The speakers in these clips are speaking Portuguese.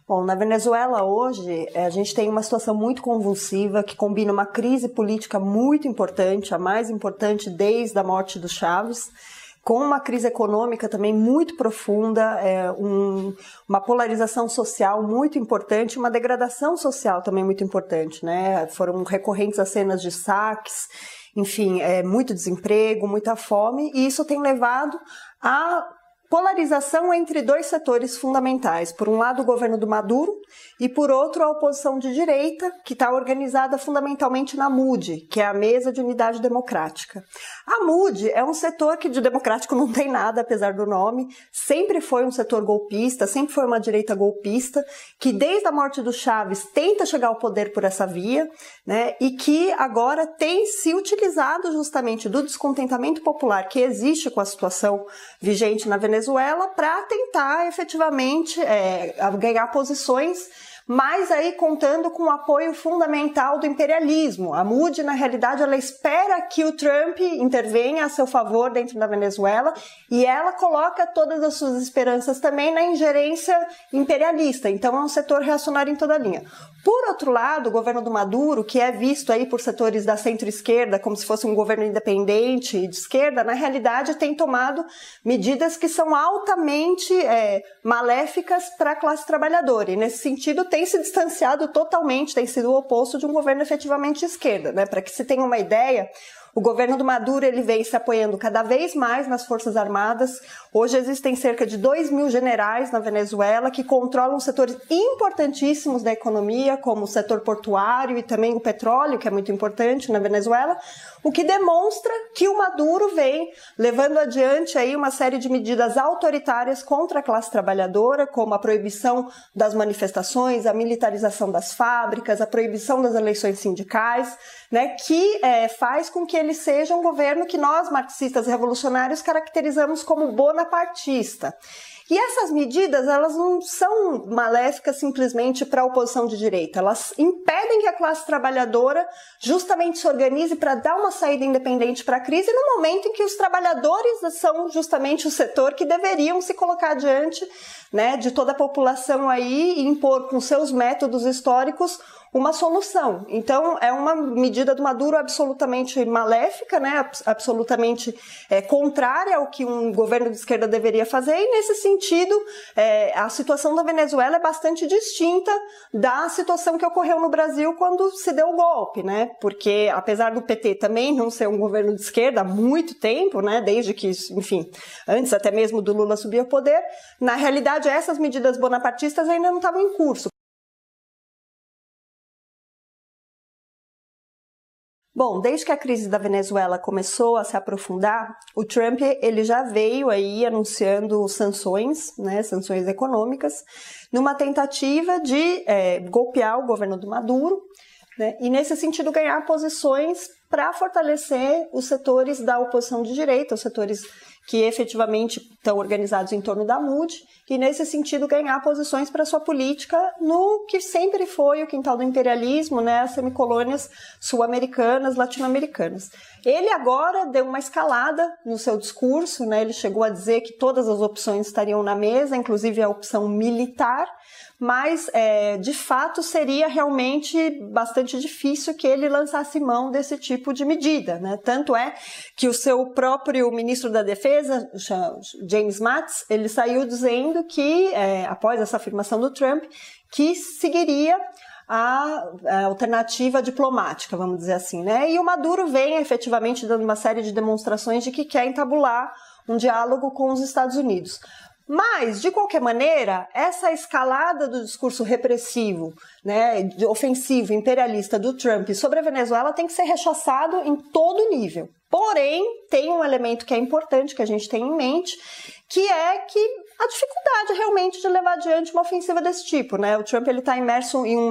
Bom, na Venezuela hoje a gente tem uma situação muito convulsiva que combina uma crise política muito importante, a mais importante desde a morte do Chávez, com uma crise econômica também muito profunda, uma polarização social muito importante, uma degradação social também muito importante, né? Foram recorrentes as cenas de saques, enfim, muito desemprego, muita fome, e isso tem levado a polarização entre dois setores fundamentais. Por um lado, o governo do Maduro e, por outro, a oposição de direita, que está organizada fundamentalmente na MUD, que é a Mesa de Unidade Democrática. A MUD é um setor que de democrático não tem nada, apesar do nome, sempre foi um setor golpista, sempre foi uma direita golpista, que desde a morte do Chávez tenta chegar ao poder por essa via, né, e que agora tem se utilizado justamente do descontentamento popular que existe com a situação vigente na Venezuela para tentar efetivamente ganhar posições, mas aí contando com o apoio fundamental do imperialismo. A MUD, na realidade, ela espera que o Trump intervenha a seu favor dentro da Venezuela e ela coloca todas as suas esperanças também na ingerência imperialista. Então é um setor reacionário em toda a linha. Por outro lado, o governo do Maduro, que é visto aí por setores da centro-esquerda como se fosse um governo independente e de esquerda, na realidade tem tomado medidas que são altamente maléficas para a classe trabalhadora. E nesse sentido tem se distanciado totalmente, tem sido o oposto de um governo efetivamente de esquerda, né? Para que se tenha uma ideia, o governo do Maduro ele vem se apoiando cada vez mais nas Forças Armadas. Hoje existem cerca de 2.000 generais na Venezuela que controlam setores importantíssimos da economia, como o setor portuário e também o petróleo, que é muito importante na Venezuela, o que demonstra que o Maduro vem levando adiante aí uma série de medidas autoritárias contra a classe trabalhadora, como a proibição das manifestações, a militarização das fábricas, a proibição das eleições sindicais, né, que faz com que ele seja um governo que nós, marxistas revolucionários, caracterizamos como bonapartista. E essas medidas, elas não são maléficas simplesmente para a oposição de direita, elas impedem que a classe trabalhadora justamente se organize para dar uma saída independente para a crise no momento em que os trabalhadores são justamente o setor que deveriam se colocar diante, né, de toda a população aí e impor com seus métodos históricos uma solução. Então, é uma medida do Maduro absolutamente maléfica, né, absolutamente contrária ao que um governo de esquerda deveria fazer, e nesse sentido, a situação da Venezuela é bastante distinta da situação que ocorreu no Brasil quando se deu o golpe, né, porque apesar do PT também não ser um governo de esquerda há muito tempo, né, desde que, enfim, antes até mesmo do Lula subir ao poder, na realidade essas medidas bonapartistas ainda não estavam em curso. Bom, desde que a crise da Venezuela começou a se aprofundar, o Trump ele já veio aí anunciando sanções, né, sanções econômicas, numa tentativa de golpear o governo do Maduro, né, e nesse sentido ganhar posições para fortalecer os setores da oposição de direita, os setores que efetivamente estão organizados em torno da MUD, e nesse sentido ganhar posições para sua política no que sempre foi o quintal do imperialismo, né, as semicolônias sul-americanas, latino-americanas. Ele agora deu uma escalada no seu discurso, né, ele chegou a dizer que todas as opções estariam na mesa, inclusive a opção militar, mas de fato seria realmente bastante difícil que ele lançasse mão desse tipo de medida, né? Tanto é que o seu próprio ministro da Defesa, James Mattis, ele saiu dizendo que, após essa afirmação do Trump, que seguiria a alternativa diplomática, vamos dizer assim, né? E o Maduro vem efetivamente dando uma série de demonstrações de que quer entabular um diálogo com os Estados Unidos. Mas, de qualquer maneira, essa escalada do discurso repressivo, né, ofensivo, imperialista do Trump sobre a Venezuela tem que ser rechaçado em todo nível. Porém, tem um elemento que é importante que a gente tem em mente, que é que a dificuldade realmente de levar adiante uma ofensiva desse tipo, né? O Trump ele está imerso em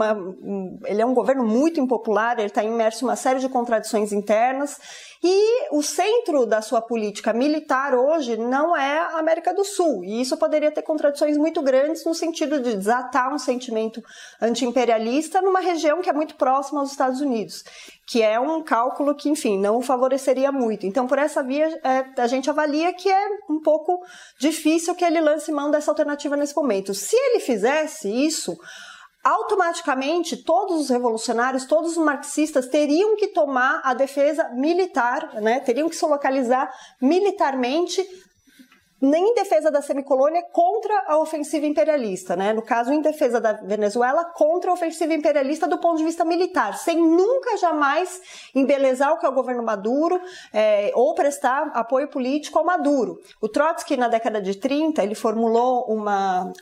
ele é um governo muito impopular, ele está imerso em uma série de contradições internas E o centro da sua política militar hoje não é a América do Sul, e isso poderia ter contradições muito grandes no sentido de desatar um sentimento anti-imperialista numa região que é muito próxima aos Estados Unidos, que é um cálculo que, enfim, não o favoreceria muito. Então, por essa via, a gente avalia que é um pouco difícil que ele lance mão dessa alternativa nesse momento. Se ele fizesse isso, automaticamente todos os revolucionários, todos os marxistas teriam que tomar a defesa militar, né? Teriam que se localizar militarmente em defesa da semicolônia contra a ofensiva imperialista, né? No caso, em defesa da Venezuela contra a ofensiva imperialista do ponto de vista militar, sem nunca jamais embelezar o que é o governo Maduro ou prestar apoio político ao Maduro. O Trotsky, na década de 30, ele formulou uma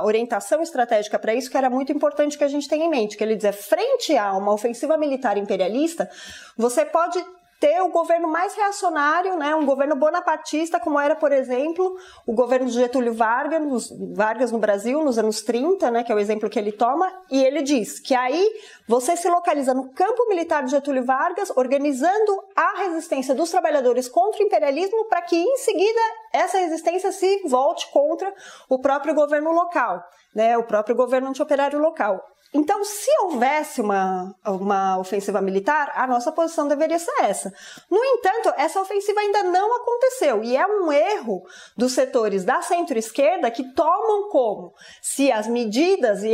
orientação estratégica para isso que era muito importante que a gente tenha em mente, que ele dizia, frente a uma ofensiva militar imperialista, você pode ter o governo mais reacionário, né, um governo bonapartista, como era, por exemplo, o governo de Getúlio Vargas no Brasil, nos anos 30, né, que é o exemplo que ele toma, e ele diz que aí você se localiza no campo militar de Getúlio Vargas, organizando a resistência dos trabalhadores contra o imperialismo, para que, em seguida, essa resistência se volte contra o próprio governo local, né, o próprio governo antioperário local. Então, se houvesse uma ofensiva militar, a nossa posição deveria ser essa. No entanto, essa ofensiva ainda não aconteceu, e é um erro dos setores da centro-esquerda que tomam como se as medidas e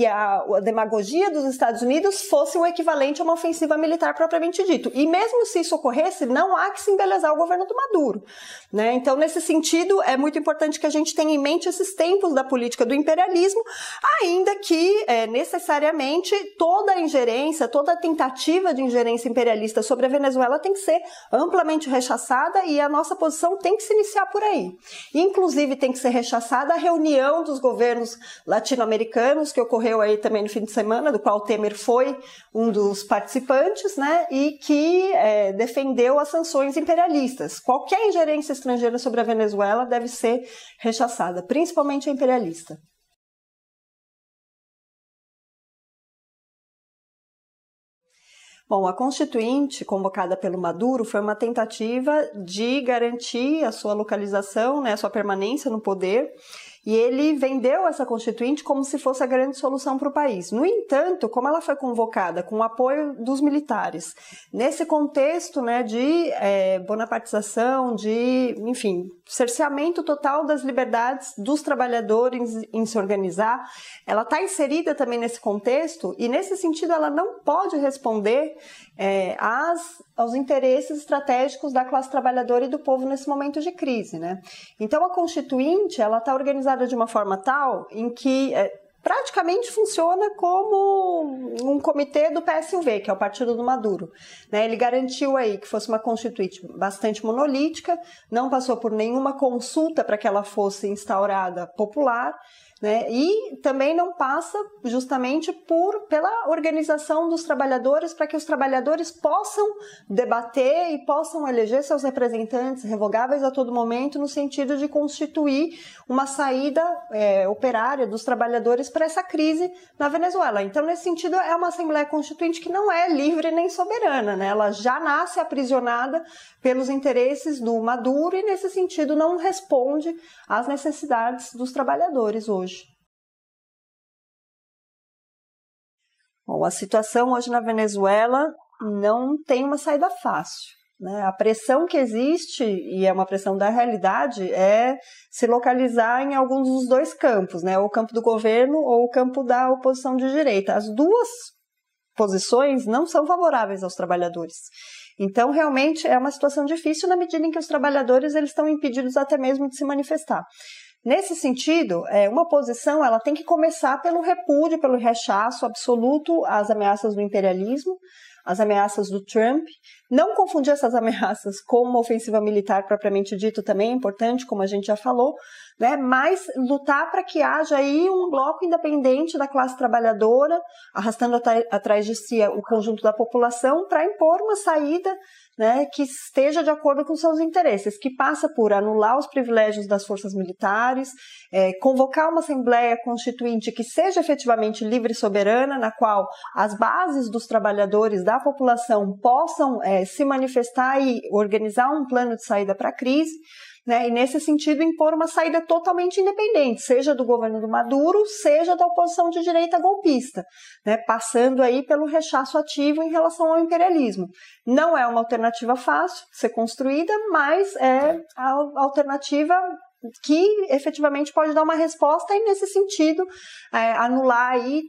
a demagogia dos Estados Unidos fosse o equivalente a uma ofensiva militar propriamente dito. E mesmo se isso ocorresse, não há que se embelezar o governo do Maduro, né? Então, nesse sentido, é muito importante que a gente tenha em mente esses tempos da política do imperialismo, ainda que necessariamente toda a ingerência, toda a tentativa de ingerência imperialista sobre a Venezuela tem que ser amplamente rechaçada, e a nossa posição tem que se iniciar por aí. Inclusive tem que ser rechaçada a reunião dos governos latino-americanos que ocorreu aí também no fim de semana, do qual Temer foi um dos participantes, né, e que defendeu as sanções imperialistas. Qualquer ingerência estrangeira sobre a Venezuela deve ser rechaçada, principalmente a imperialista. Bom, a Constituinte, convocada pelo Maduro, foi uma tentativa de garantir a sua localização, né, a sua permanência no poder, e ele vendeu essa Constituinte como se fosse a grande solução para o país. No entanto, como ela foi convocada com o apoio dos militares, nesse contexto, né, de bonapartização, de, enfim, cerceamento total das liberdades dos trabalhadores em se organizar, ela está inserida também nesse contexto, e nesse sentido ela não pode responder aos interesses estratégicos da classe trabalhadora e do povo nesse momento de crise, né? Então a Constituinte, ela está organizada de uma forma tal em que praticamente funciona como um comitê do PSUV, que é o partido do Maduro, né? Ele garantiu aí que fosse uma Constituinte bastante monolítica, não passou por nenhuma consulta para que ela fosse instaurada popular, né? E também não passa justamente pela organização dos trabalhadores, para que os trabalhadores possam debater e possam eleger seus representantes revogáveis a todo momento, no sentido de constituir uma saída operária dos trabalhadores para essa crise na Venezuela. Então, nesse sentido, é uma Assembleia Constituinte que não é livre nem soberana, né? Ela já nasce aprisionada pelos interesses do Maduro e, nesse sentido, não responde às necessidades dos trabalhadores hoje. Bom, a situação hoje na Venezuela não tem uma saída fácil, né? A pressão que existe, e é uma pressão da realidade, é se localizar em alguns dos dois campos, né? Ou o campo do governo ou o campo da oposição de direita. As duas posições não são favoráveis aos trabalhadores. Então, realmente, é uma situação difícil na medida em que os trabalhadores eles estão impedidos até mesmo de se manifestar. Nesse sentido, uma posição ela tem que começar pelo repúdio, pelo rechaço absoluto às ameaças do imperialismo, às ameaças do Trump. Não confundir essas ameaças com uma ofensiva militar propriamente dito também é importante, como a gente já falou, né? Mas lutar para que haja aí um bloco independente da classe trabalhadora, arrastando atrás de si o conjunto da população, para impor uma saída né, que esteja de acordo com seus interesses, que passa por anular os privilégios das forças militares, convocar uma Assembleia Constituinte que seja efetivamente livre e soberana, na qual as bases dos trabalhadores, da população, possam se manifestar e organizar um plano de saída para a crise, né, e nesse sentido impor uma saída totalmente independente, seja do governo do Maduro, seja da oposição de direita golpista, né, passando aí pelo rechaço ativo em relação ao imperialismo. Não é uma alternativa fácil de ser construída, mas é a alternativa que efetivamente pode dar uma resposta e, nesse sentido, anular aí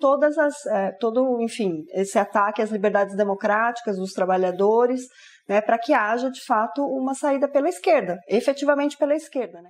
enfim, esse ataque às liberdades democráticas dos trabalhadores, né, para que haja, de fato, uma saída pela esquerda, efetivamente pela esquerda, né?